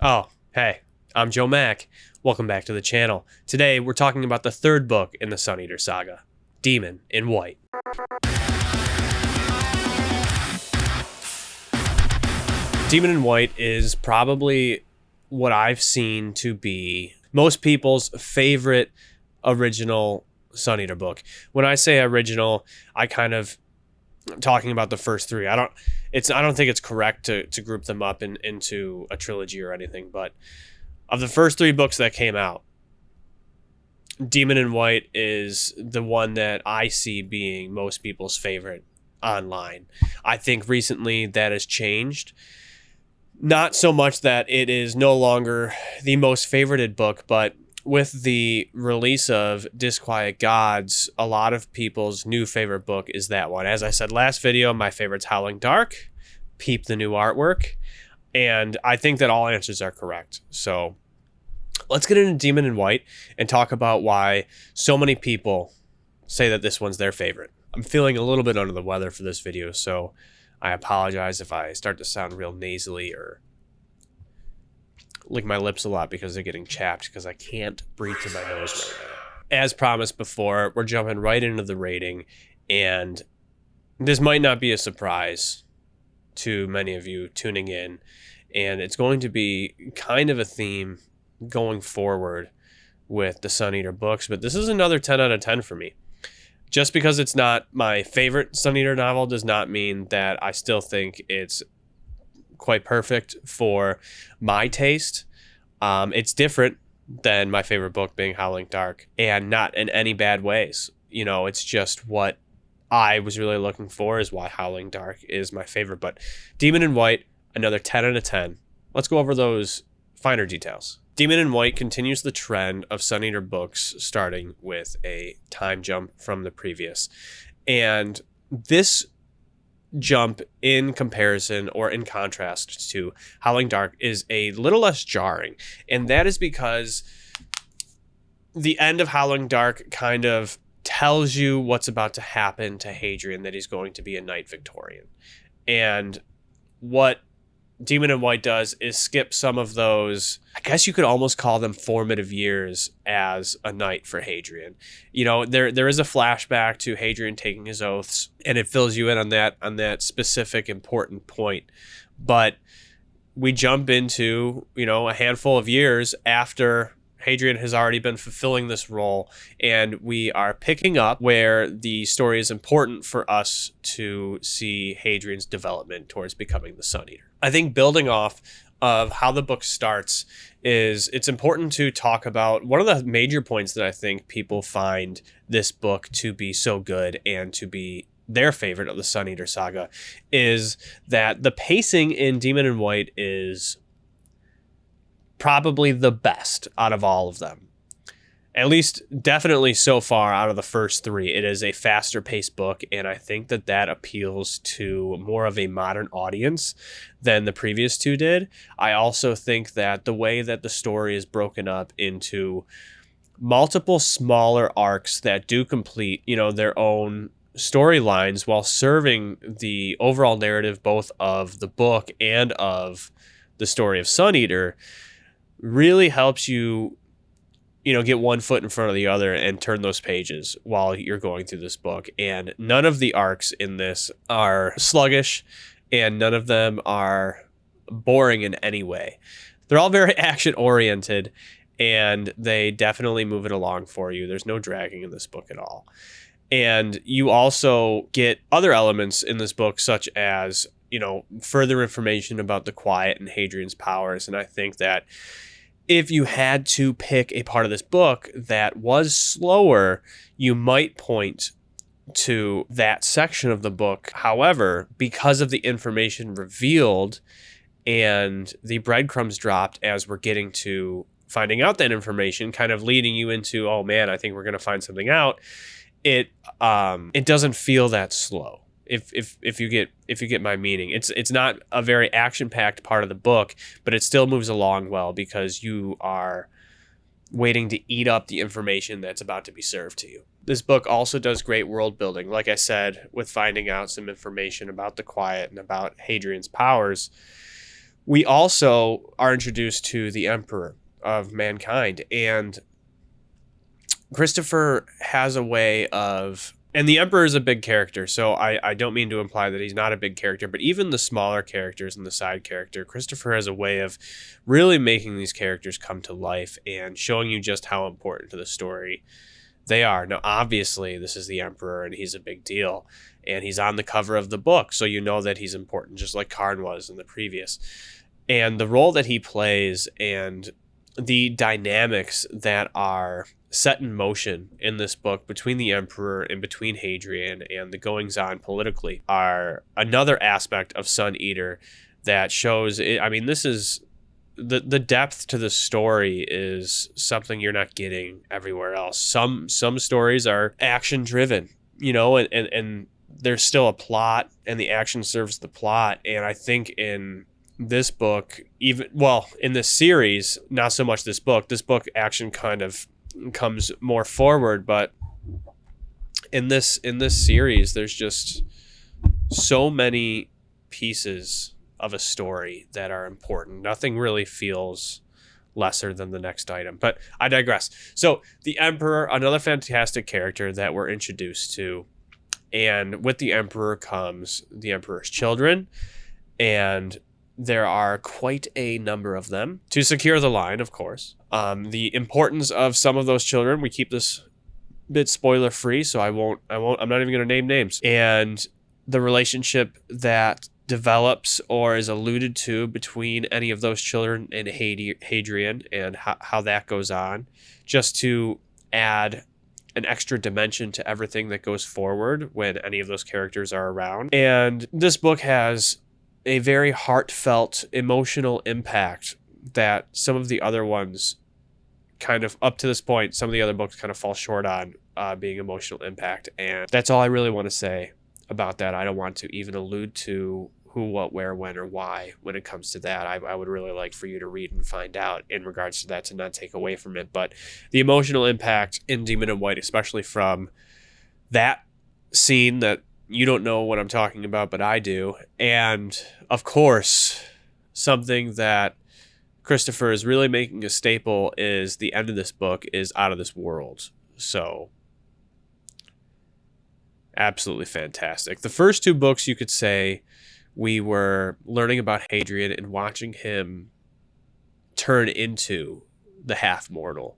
Oh, hey, I'm Joe Mack. Welcome back to the channel. Today, we're talking about the third book in the Sun Eater saga, Demon in White. Demon in White is probably what I've seen to be most people's favorite original Sun Eater book. When I say original, I'm talking about the first three. I don't think it's correct to group them up into a trilogy or anything, but of the first three books that came out, Demon in White is the one that I see being most people's favorite online. I think recently that has changed. Not so much that it is no longer the most favorited book, but with the release of Disquiet Gods, a lot of people's new favorite book is that one. As I said last video, my favorite's Howling Dark. Peep the new artwork. And I think that all answers are correct. So let's get into Demon in White and talk about why so many people say that this one's their favorite. I'm feeling a little bit under the weather for this video, so I apologize if I start to sound real nasally or lick my lips a lot because they're getting chapped because I can't breathe through my nose right now. As promised before, we're jumping right into the rating, and this might not be a surprise to many of you tuning in, and it's going to be kind of a theme going forward with the Sun Eater books, but this is another 10 out of 10 for me. Just because it's not my favorite Sun Eater novel does not mean that I still think it's quite perfect for my taste. It's different than my favorite book being Howling Dark, and not in any bad ways. You know, it's just what I was really looking for is why Howling Dark is my favorite. But Demon in White, another 10 out of 10. Let's go over those finer details. Demon in White continues the trend of Sun Eater books, starting with a time jump from the previous. And this jump, in comparison or in contrast to Howling Dark, is a little less jarring. And that is because the end of Howling Dark kind of tells you what's about to happen to Hadrian, that he's going to be a Knight Victorian. And what Demon in White does is skip some of those, I guess you could almost call them formative years as a knight for Hadrian. You know, there is a flashback to Hadrian taking his oaths, and it fills you in on that specific important point. But we jump into, you know, a handful of years after Hadrian has already been fulfilling this role, and we are picking up where the story is important for us to see Hadrian's development towards becoming the Sun Eater. I think building off of how the book starts it's important to talk about one of the major points that I think people find this book to be so good and to be their favorite of the Sun Eater saga is that the pacing in Demon in White is probably the best out of all of them. At least definitely so far out of the first three. It is a faster paced book, and I think that appeals to more of a modern audience than the previous two did. I also think that the way that the story is broken up into multiple smaller arcs that do complete, you know, their own storylines while serving the overall narrative both of the book and of the story of Sun Eater really helps you, you know, get one foot in front of the other and turn those pages while you're going through this book. And none of the arcs in this are sluggish, and none of them are boring in any way. They're all very action oriented, and they definitely move it along for you. There's no dragging in this book at all. And you also get other elements in this book, such as, you know, further information about the Quiet and Hadrian's powers. And I think that if you had to pick a part of this book that was slower, you might point to that section of the book. However, because of the information revealed and the breadcrumbs dropped as we're getting to finding out that information, kind of leading you into, oh man, I think we're going to find something out, it doesn't feel that slow. If you get my meaning, it's not a very action-packed part of the book, but it still moves along well because you are waiting to eat up the information that's about to be served to you. This book also does great world building, like I said, with finding out some information about the Quiet and about Hadrian's powers. we also are introduced to the Emperor of mankind. And Christopher has a way of, and the Emperor is a big character, so I don't mean to imply that he's not a big character, but even the smaller characters and the side character, Christopher has a way of really making these characters come to life and showing you just how important to the story they are. Now, obviously, this is the Emperor, and he's a big deal, and he's on the cover of the book, so you know that he's important, just like Karn was in the previous. And the role that he plays and the dynamics that are set in motion in this book between the Emperor and between Hadrian and the goings-on politically are another aspect of Sun Eater that shows, I mean, this is, the depth to the story is something you're not getting everywhere else. Some stories are action-driven, you know, and there's still a plot, and the action serves the plot, and I think in this book, in this series, not so much this book action kind of comes more forward, but in this series there's just so many pieces of a story that are important. Nothing really feels lesser than the next item, but I digress. So the Emperor, another fantastic character that we're introduced to, and with the Emperor comes the Emperor's children, and there are quite a number of them to secure the line, of course. The importance of some of those children, we keep this bit spoiler free, so I'm not even going to name names. And the relationship that develops or is alluded to between any of those children and Hadrian, and how that goes on, just to add an extra dimension to everything that goes forward when any of those characters are around. And this book has a very heartfelt, emotional impact that some of the other ones kind of, up to this point, some of the other books kind of fall short on being emotional impact. And that's all I really want to say about that. I don't want to even allude to who, what, where, when, or why when it comes to that. I would really like for you to read and find out in regards to that, to not take away from it. But the emotional impact in Demon in White, especially from that scene that you don't know what I'm talking about, but I do. And of course, something that Christopher is really making a staple is the end of this book is out of this world. So absolutely fantastic. The first two books, you could say, we were learning about Hadrian and watching him turn into the half-mortal.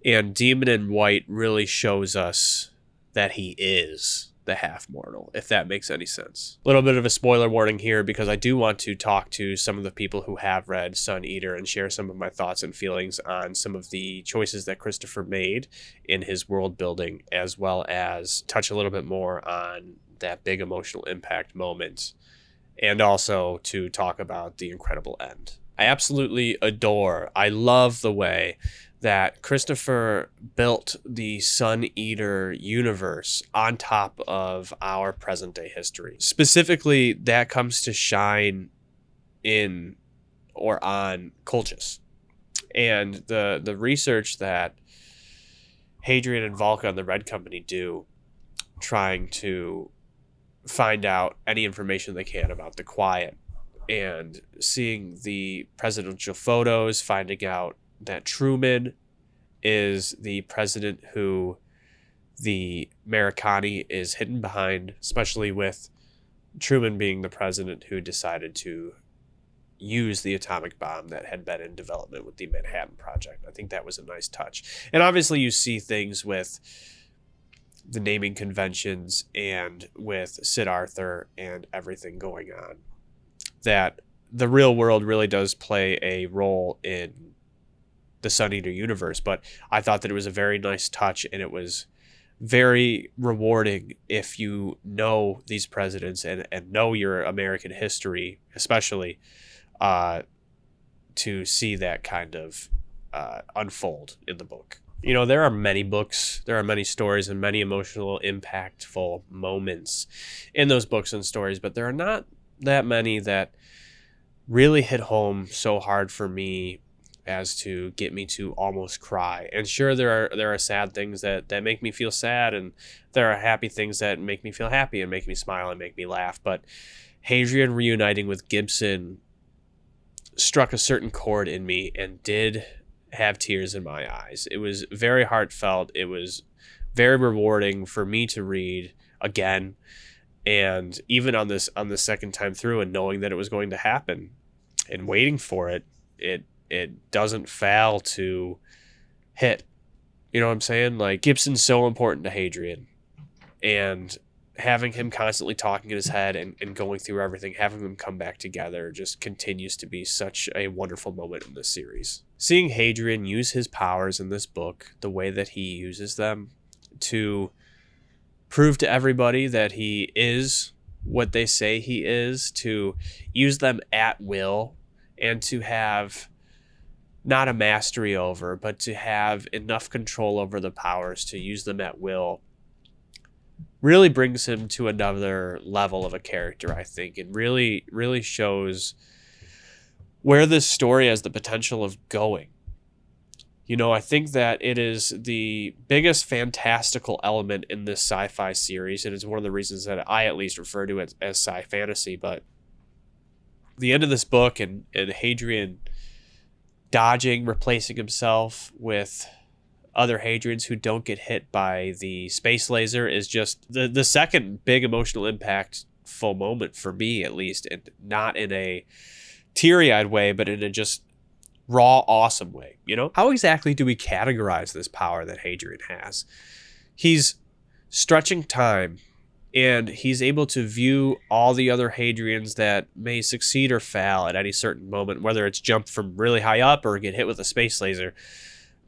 And Demon in White really shows us that he is the half-mortal, if that makes any sense. A little bit of a spoiler warning here, because I do want to talk to some of the people who have read Sun Eater and share some of my thoughts and feelings on some of the choices that Christopher made in his world building, as well as touch a little bit more on that big emotional impact moment, and also to talk about the incredible end. I absolutely I love the way that Christopher built the Sun Eater universe on top of our present day history. Specifically, that comes to shine in or on Colchis. And the research that Hadrian and Vulcan, the Red Company, do, trying to find out any information they can about the Quiet, and seeing the presidential photos, finding out that Truman is the president who the Americani is hidden behind, especially with Truman being the president who decided to use the atomic bomb that had been in development with the Manhattan Project. I think that was a nice touch. And obviously you see things with the naming conventions and with Sid Arthur and everything going on, that the real world really does play a role in the Sun Eater universe. But I thought that it was a very nice touch, and it was very rewarding if you know these presidents and know your American history, especially to see that kind of unfold in the book. You know, there are many books, there are many stories and many emotional, impactful moments in those books and stories, but there are not that many that really hit home so hard for me as to get me to almost cry. And sure, there are sad things that make me feel sad, and there are happy things that make me feel happy and make me smile and make me laugh. But Hadrian reuniting with Gibson struck a certain chord in me and did have tears in my eyes. It was very heartfelt. It was very rewarding for me to read again. And even on the second time through and knowing that it was going to happen and waiting for it, it doesn't fail to hit. You know what I'm saying? Like, Gibson's so important to Hadrian, and having him constantly talking in his head and going through everything, having them come back together just continues to be such a wonderful moment in this series. Seeing Hadrian use his powers in this book, the way that he uses them to prove to everybody that he is what they say he is, to use them at will, and to have not a mastery over, but to have enough control over the powers to use them at will, really brings him to another level of a character, I think, and really, really shows where this story has the potential of going. You know, I think that it is the biggest fantastical element in this sci-fi series, and it's one of the reasons that I at least refer to it as sci-fantasy. But the end of this book and Hadrian dodging, replacing himself with other Hadrians who don't get hit by the space laser is just the second big emotional impactful moment for me, at least, and not in a teary-eyed way, but in a just raw, awesome way. You know, how exactly do we categorize this power that Hadrian has? He's stretching time, and he's able to view all the other Hadrians that may succeed or fail at any certain moment, whether it's jump from really high up or get hit with a space laser.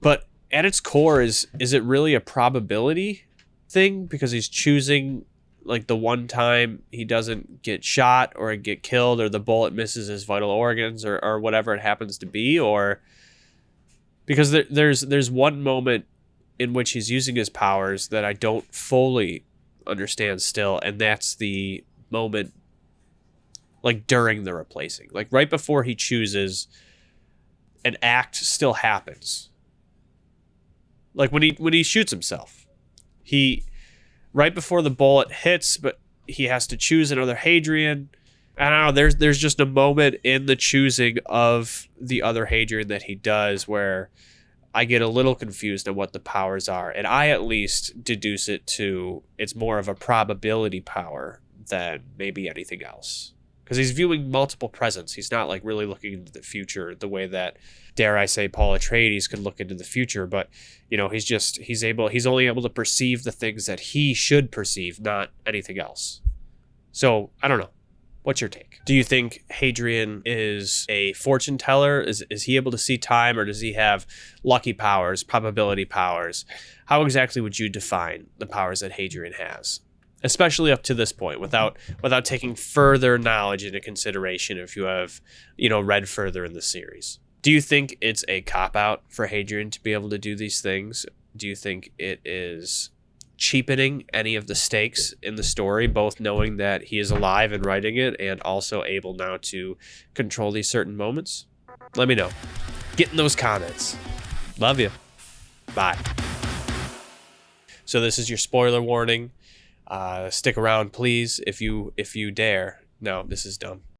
But at its core, is it really a probability thing? Because he's choosing, like, the one time he doesn't get shot or get killed, or the bullet misses his vital organs, or whatever it happens to be, or because there's one moment in which he's using his powers that I don't fully understand still, and that's the moment, like, during the replacing, like right before he chooses, an act still happens, like when he shoots himself, he right before the bullet hits, but he has to choose another Hadrian. I don't know, there's just a moment in the choosing of the other Hadrian that he does where I get a little confused on what the powers are, and I at least deduce it to it's more of a probability power than maybe anything else. Because he's viewing multiple presents. He's not, like, really looking into the future the way that, dare I say, Paul Atreides could look into the future. But, you know, he's only able to perceive the things that he should perceive, not anything else. So, I don't know. What's your take? Do you think Hadrian is a fortune teller? Is he able to see time, or does he have lucky powers, probability powers? How exactly would you define the powers that Hadrian has? Especially up to this point, without taking further knowledge into consideration if you have, you know, read further in the series. Do you think it's a cop-out for Hadrian to be able to do these things? Do you think it is cheapening any of the stakes in the story, both knowing that he is alive and writing it and also able now to control these certain moments? Let me know. Get in those comments. Love you. Bye. So this is your spoiler warning. Stick around, please, if you dare. No, this is dumb.